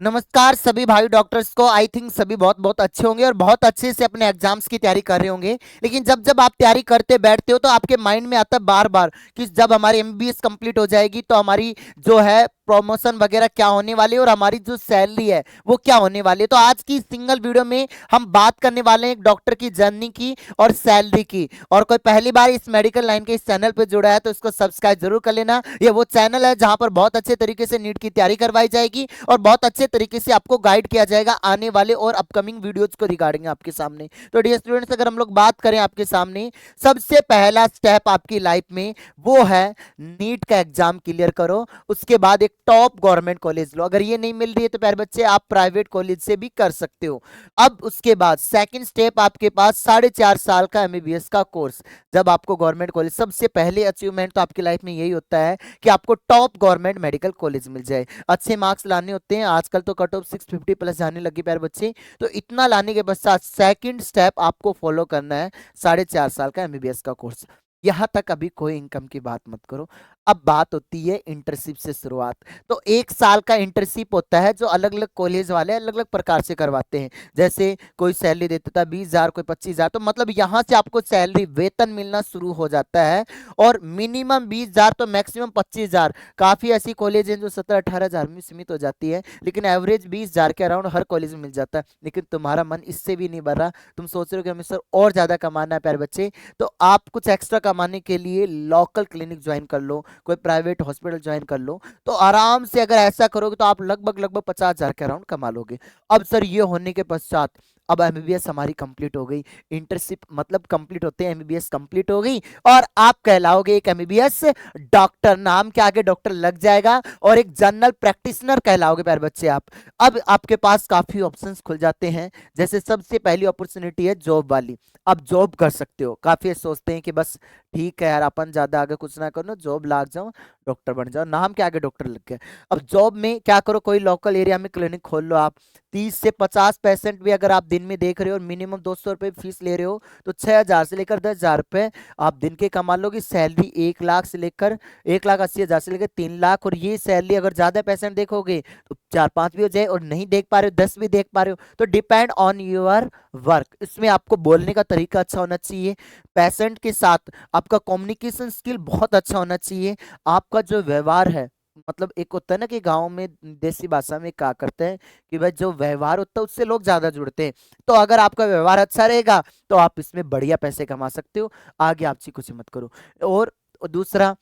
नमस्कार सभी भाई डॉक्टर्स को। आई थिंक सभी बहुत बहुत अच्छे होंगे और बहुत अच्छे से अपने एग्जाम्स की तैयारी कर रहे होंगे। लेकिन जब जब आप तैयारी करते बैठते हो तो आपके माइंड में आता है बार बार कि जब हमारी एमबीबीएस कंप्लीट हो जाएगी तो हमारी जो है प्रमोशन वगैरह क्या होने वाली है और हमारी जो सैलरी है वो क्या होने वाली है। तो आज की सिंगल वीडियो में हम बात करने वाले हैं एक डॉक्टर की जर्नी की और सैलरी की। और कोई पहली बार इस मेडिकल लाइन के इस चैनल पर जुड़ा है तो इसको सब्सक्राइब जरूर कर लेना। ये वो चैनल है जहां पर बहुत अच्छे तरीके से नीट की तैयारी करवाई जाएगी और बहुत अच्छे तरीके से आपको गाइड किया जाएगा आने वाले और अपकमिंग वीडियोज को रिगार्डिंग आपके सामने। तो डियर स्टूडेंट्स, अगर हम लोग बात करें आपके सामने, सबसे पहला स्टेप आपकी लाइफ में वो है नीट का एग्जाम क्लियर करो। उसके बाद एक टॉप गवर्नमेंट कॉलेज लो। अगर ये नहीं मिल रही है तो प्यारे बच्चे आप प्राइवेट कॉलेज से भी कर सकते हो। अब उसके बाद सेकंड स्टेप आपके पास 4.5 साल का एमबीबीएस का कोर्स। जब आपको गवर्नमेंट कॉलेज, सबसे पहले अचीवमेंट तो आपकी लाइफ में यही होता है कि आपको टॉप गवर्नमेंट मेडिकल कॉलेज मिल जाए। अच्छे मार्क्स लाने होते हैं, आजकल तो कट ऑफ 650 प्लस जाने लगी प्यारे बच्चे। तो इतना लाने के पश्चात सेकंड स्टेप आपको फॉलो करना है 4.5 साल का एमबीबीएस का कोर्स। यहां तक अभी कोई इनकम की बात मत करो। अब बात होती है इंटर्नशिप से शुरुआत। तो 1 साल का इंटर्नशिप होता है जो अलग अलग कॉलेज वाले अलग अलग प्रकार से करवाते हैं। जैसे कोई सैलरी देता था 20,000, कोई 25,000, तो मतलब यहाँ से आपको सैलरी वेतन मिलना शुरू हो जाता है। और मिनिमम 20,000 तो मैक्सिमम 25,000। काफी ऐसी कॉलेज हैं जो 17-18,000 में सीमित हो जाती है, लेकिन एवरेज 20,000 के अराउंड हर कॉलेज में मिल जाता है। लेकिन तुम्हारा मन इससे भी नहीं भर रहा, तुम सोच रहे हो कि हमें सर और ज्यादा कमाना है प्यारे बच्चे, तो आप कुछ एक्स्ट्रा कमाने के लिए लोकल क्लिनिक ज्वाइन कर लो, कोई प्राइवेट हॉस्पिटल ज्वाइन कर लो। तो आराम से अगर ऐसा करोगे तो आप लगभग लगभग 50,000 के अराउंड कमा लोगे। अब सर ये होने के पश्चात अब एमबीबीएस हमारी कंप्लीट हो गई, इंटर्नशिप मतलब कंप्लीट होते हैं एमबीबीएस कंप्लीट हो गई और आप कहलाओगे एक एमबीबीएस डॉक्टर। नाम के आगे डॉक्टर लग जाएगा और एक जनरल प्रैक्टिशनर कहलाओगे प्यारे बच्चे आप। अब आपके पास काफी ऑप्शंस खुल जाते हैं। जैसे सबसे पहली अपॉर्चुनिटी है जॉब वाली। अब जॉब कर सकते हो। काफी सोचते हैं कि बस ठीक है यार, अपन ज्यादा आगे कुछ ना करो, जॉब लाग जाओ, डॉक्टर बन जाओ, नाम के आगे डॉक्टर लग गया। अब जॉब में क्या करो, कोई लोकल एरिया में क्लिनिक खोल लो आप। 30 से 50% भी अगर आप दिन में देख रहे हो और मिनिमम 200 रुपये फीस ले रहे हो तो 6,000 से लेकर 10,000 रुपये आप दिन के कमा लोगे। सैलरी 1 लाख से लेकर 1,80,000 से लेकर 3 लाख। और ये सैलरी अगर ज्यादा पेशेंट देखोगे तो 4-5 भी हो जाए, और नहीं देख पा रहे हो 10 भी देख पा रहे हो, तो डिपेंड ऑन योर वर्क। इसमें आपको बोलने का तरीका अच्छा होना चाहिए, पेशेंट के साथ आपका कम्युनिकेशन स्किल बहुत अच्छा होना चाहिए। आपका जो व्यवहार है, मतलब एक होता है ना कि गांव में देसी भाषा में क्या करते हैं कि भाई जो व्यवहार होता है उससे लोग ज्यादा जुड़ते हैं। तो अगर आपका व्यवहार अच्छा रहेगा तो आप इसमें बढ़िया पैसे कमा सकते हो। आगे आप कुछ मत करो। और दूसरा,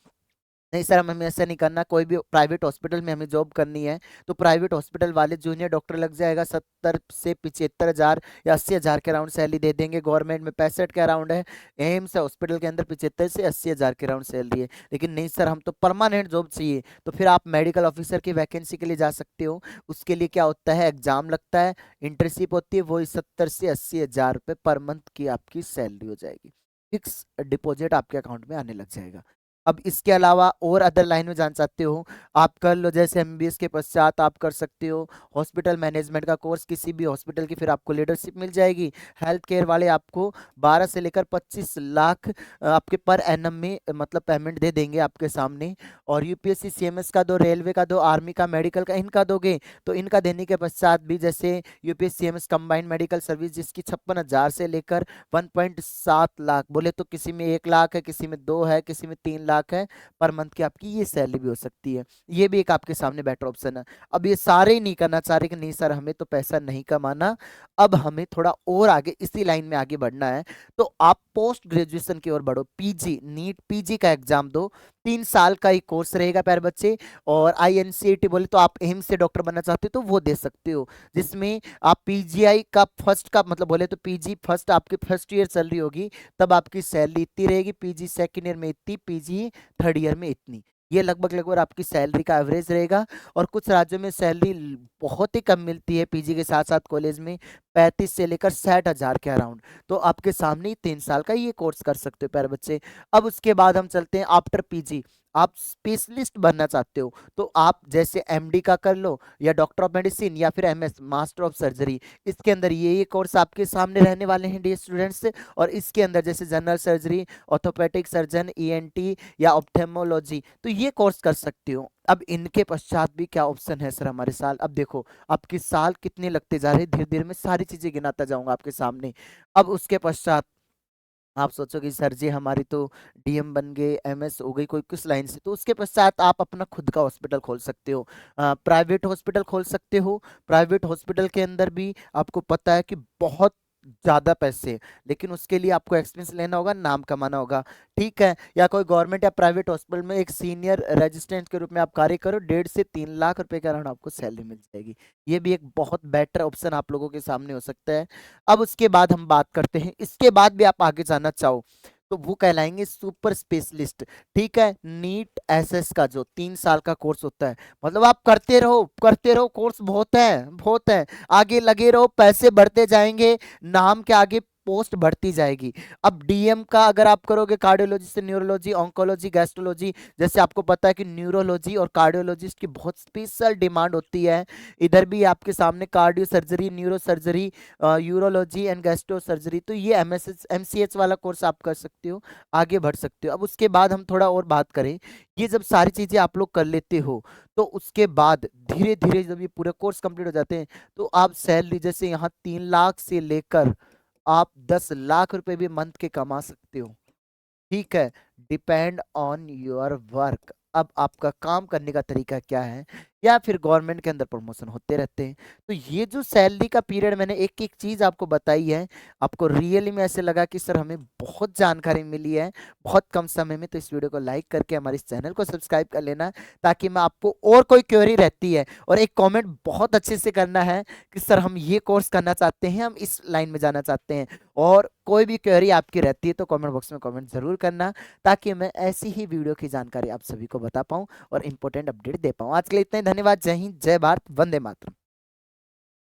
नहीं सर हमें ऐसा नहीं करना, कोई भी प्राइवेट हॉस्पिटल में हमें जॉब करनी है तो प्राइवेट हॉस्पिटल वाले जूनियर डॉक्टर लग जाएगा, 70 से 75,000 या 80,000 के अराउंड सैलरी दे देंगे। गवर्नमेंट में 65 के अराउंड है। एम्स हॉस्पिटल के अंदर 75 से 80,000 के अराउंड सैलरी है। लेकिन नहीं सर हम तो परमानेंट जॉब चाहिए, तो फिर आप मेडिकल ऑफिसर की वैकेंसी के लिए जा सकते हो। उसके लिए क्या होता है, एग्जाम लगता है, इंटर्नशिप होती है, वही 70 से 80,000 रुपये पर मंथ की आपकी सैलरी हो जाएगी। फिक्स डिपॉजिट आपके अकाउंट में आने लग जाएगा। अब इसके अलावा और अदर लाइन में जान सकते हो, आप कर लो जैसे एमबीबीएस के पश्चात आप कर सकते हो हॉस्पिटल मैनेजमेंट का कोर्स किसी भी हॉस्पिटल की, फिर आपको लीडरशिप मिल जाएगी। हेल्थ केयर वाले आपको 12 से लेकर 25 लाख आपके पर एनम में मतलब पेमेंट दे देंगे आपके सामने। और यूपीएससी सीएमएस का दो, रेलवे का दो, आर्मी का, मेडिकल का, इनका दोगे तो इनका देने के पश्चात भी जैसे UPSC CMS combined medical service जिसकी 56,000 से लेकर 1.7 लाख, बोले तो किसी में 1 लाख है, किसी में 2 है, किसी में 3 लाख है पर मंथ की आपकी ये सैलरी भी हो सकती है। ये भी एक आपके सामने बेटर ऑप्शन है। अब ये सारे ही नहीं करना चाह रहे कि नहीं सर हमें तो पैसा नहीं कमाना, अब हमें थोड़ा और आगे इसी लाइन में आगे बढ़ना है, तो आप पोस्ट ग्रेजुएशन की ओर बढ़ो। पीजी, नीट पीजी का एग्जाम दो। 3 साल का ही कोर्स रहेगा प्यारे बच्चे। और आईएनसीईटी बोले तो आप एम्स से डॉक्टर बनना चाहते हो तो वो दे सकते हो, जिसमें आप पीजीआई का फर्स्ट का मतलब बोले तो पीजी फर्स्ट आपकी फर्स्ट ईयर सैलरी होगी, तब आपकी सैलरी इतनी रहेगी, पीजी सेकंड ईयर में इतनी, पीजी थर्ड ईयर में इतनी। ये लगभग लगभग आपकी सैलरी का एवरेज रहेगा। और कुछ राज्यों में सैलरी बहुत ही कम मिलती है पीजी के साथ साथ कॉलेज में, 35 से लेकर 60,000 के अराउंड। तो आपके सामने ही 3 साल का ये कोर्स कर सकते हो प्यारे बच्चे। अब उसके बाद हम चलते हैं आफ्टर पीजी। आप स्पेशलिस्ट बनना चाहते हो तो आप जैसे एमडी का कर लो, या डॉक्टर ऑफ मेडिसिन, या फिर एमएस मास्टर ऑफ सर्जरी। इसके अंदर ये कोर्स आपके सामने रहने वाले हैं डियर स्टूडेंट्स। और इसके अंदर जैसे general surgery, orthopaedic surgeon, ENT या ऑप्थेमोलॉजी, तो ये कोर्स कर सकते हो। अब इनके पश्चात भी क्या ऑप्शन है सर हमारे साल? अब देखो आपके साल कितने लगते जा रहे हैं, धीरे धीरे मैं सारी चीजें गिनाता जाऊंगा आपके सामने। अब उसके पश्चात आप सोचोगे सर जी हमारी तो डीएम बन गए, एमएस हो गई, कोई किस लाइन से, तो उसके पश्चात आप अपना खुद का हॉस्पिटल खोल सकते हो, प्राइवेट हॉस्पिटल खोल सकते हो। प्राइवेट हॉस्पिटल के अंदर भी आपको पता है कि बहुत ज्यादा पैसे हैं, लेकिन उसके लिए आपको एक्सपीरियंस लेना होगा, नाम कमाना होगा। ठीक है, या कोई गवर्नमेंट या प्राइवेट हॉस्पिटल में एक सीनियर रेजिस्टेंट के रूप में आप कार्य करो, 1.5 से 3 लाख रुपए के अराउंड आपको सैलरी मिल जाएगी। ये भी एक बहुत बेटर ऑप्शन आप लोगों के सामने हो सकता है। अब उसके बाद हम बात करते हैं, इसके बाद भी आप आगे जाना चाहो तो वो कहलाएंगे सुपर स्पेशलिस्ट। ठीक है, नीट एसएस का जो 3 साल का कोर्स होता है, मतलब आप करते रहो, कोर्स बहुत है बहुत है, आगे लगे रहो, पैसे बढ़ते जाएंगे, नाम के आगे पोस्ट बढ़ती जाएगी। अब डीएम का अगर आप करोगे, कार्डियोलॉजी से न्यूरोलॉजी, ऑन्कोलॉजी, गैस्ट्रोलॉजी, जैसे आपको पता है कि न्यूरोलॉजी और कार्डियोलॉजिस्ट की बहुत स्पेशल डिमांड होती है। इधर भी आपके सामने cardio surgery, neuro surgery, urology and gastro surgery, तो ये एमसीएच वाला कोर्स आप कर सकते हो, आगे बढ़ सकते हो। अब उसके बाद हम थोड़ा और बात करें, ये जब सारी चीजें आप लोग कर लेते हो तो उसके बाद धीरे धीरे जब ये पूरे कोर्स कंप्लीट हो जाते हैं तो आप सैलरी जैसे यहाँ 3 लाख से लेकर आप 10 लाख रुपए भी मंथ के कमा सकते हो। ठीक है, डिपेंड ऑन योर वर्क। अब आपका काम करने का तरीका क्या है, या फिर गवर्नमेंट के अंदर प्रमोशन होते रहते हैं। तो ये जो सैलरी का पीरियड मैंने एक एक चीज आपको बताई है, आपको रियली में ऐसे लगा कि सर हमें बहुत जानकारी मिली है बहुत कम समय में, तो इस वीडियो को लाइक करके हमारे इस चैनल को सब्सक्राइब कर लेना, ताकि मैं आपको और कोई क्वेरी रहती है और एक कमेंट बहुत अच्छे से करना है कि सर हम ये कोर्स करना चाहते हैं, हम इस लाइन में जाना चाहते हैं। और कोई भी क्वेरी आपकी रहती है तो कमेंट बॉक्स में कमेंट जरूर करना, ताकि मैं ऐसी ही वीडियो की जानकारी आप सभी को बता पाऊं और इंपॉर्टेंट अपडेट दे पाऊं। आज के लिए इतना ही, धन्यवाद, जय हिंद, जय भारत, वंदे मातरम।